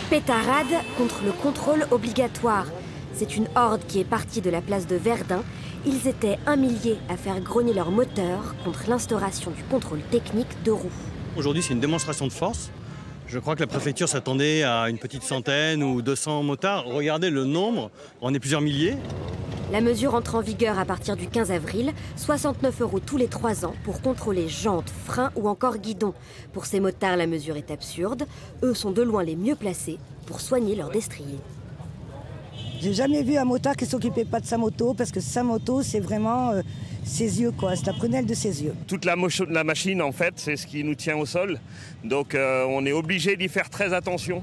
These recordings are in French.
Pétarade contre le contrôle obligatoire. C'est une horde qui est partie de la place de Verdun. Ils étaient 1 millier à faire grogner leur moteur contre l'instauration du contrôle technique deux roues. Aujourd'hui, c'est une démonstration de force. Je crois que la préfecture s'attendait à une petite centaine ou 200 motards. Regardez le nombre, on est plusieurs milliers. La mesure entre en vigueur à partir du 15 avril, 69 € tous les 3 ans pour contrôler jantes, freins ou encore guidon. Pour ces motards, la mesure est absurde. Eux sont de loin les mieux placés pour soigner leur destrier. J'ai jamais vu un motard qui s'occupait pas de sa moto, parce que sa moto, c'est vraiment ses yeux, quoi. C'est la prunelle de ses yeux. Toute la machine, en fait, c'est ce qui nous tient au sol. Donc on est obligé d'y faire très attention.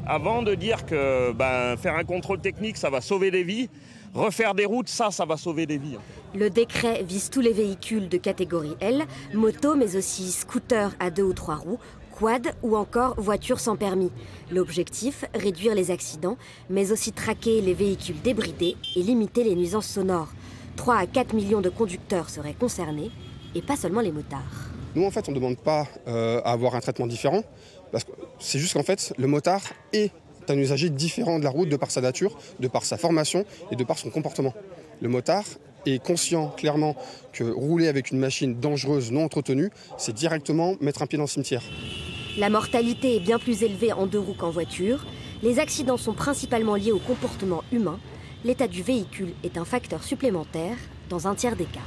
Avant de dire que faire un contrôle technique, ça va sauver des vies, refaire des routes, ça va sauver des vies. Le décret vise tous les véhicules de catégorie L, moto mais aussi scooters à 2 ou 3 roues, quad ou encore voitures sans permis. L'objectif, réduire les accidents, mais aussi traquer les véhicules débridés et limiter les nuisances sonores. 3 à 4 millions de conducteurs seraient concernés, et pas seulement les motards. Nous, en fait, on ne demande pas à avoir un traitement différent, parce que c'est juste qu'en fait, le motard est un usager différent de la route de par sa nature, de par sa formation et de par son comportement. Le motard est conscient clairement que rouler avec une machine dangereuse, non entretenue, c'est directement mettre un pied dans le cimetière. La mortalité est bien plus élevée en 2 roues qu'en voiture. Les accidents sont principalement liés au comportement humain. L'état du véhicule est un facteur supplémentaire dans un tiers des cas.